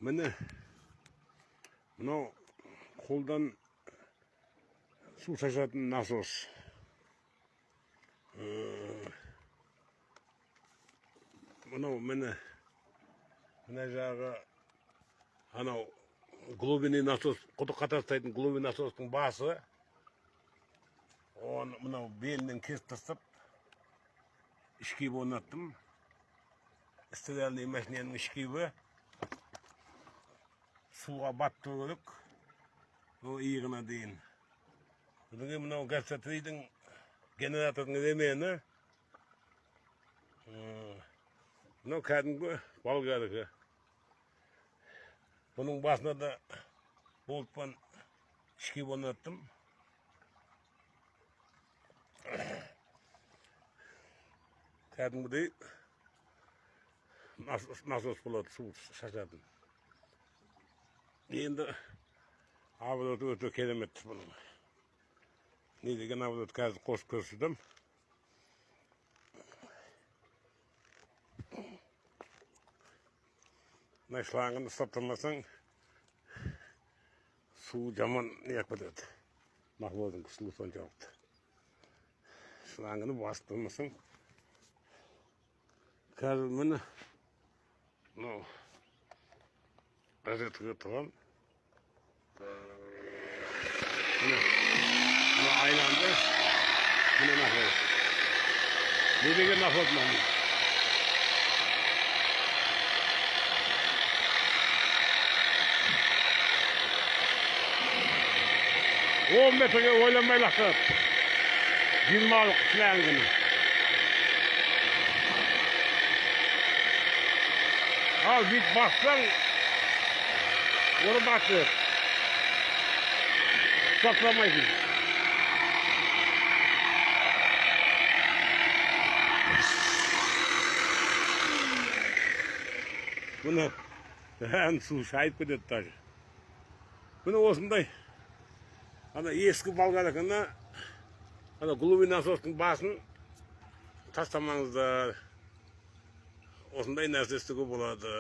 Mine mınау қолдан су шашатын насос. Мынау міне жағы анау глубинный насос, құдыққа тастайтын глубинный насостың басы. Оны мынау белінен кесіп тастап, ішкебі орнаттым. Стиральный машиненің ішкебі суға батты көрік, о иығына дейін. Бүгінгі мынау газ-сатыридың генератордың ремені. Мынау кәдімгі болгарығы. Бұның басына да болтпан ішкебі орнаттым. Кәдімгідей насос болады, су шашатын. Енді абырот өте керемет бұның. Не деген абырот қазір қосып көрсетем. Шлангын ұстап тұрмасаң, су жаман неғып кетеді. Мақболдың күшілі соншалықты. Шлангыны басып тұрмасаң, қазір міне розеткаға тұрған. Міне айланды, міне нақылды. Не деген нақылды маңыз? 10 metreye oylanmayı laqtırıp. 20 alık silahını. Al bit baksan, onu baktır. Saklamayın. Bunu hem su şahit bir detay. Bunu osындай. Ана ескі болгарканы, ана глубинный насостың басын тастамаңыздар. Осындай нәрсе істеуге болады.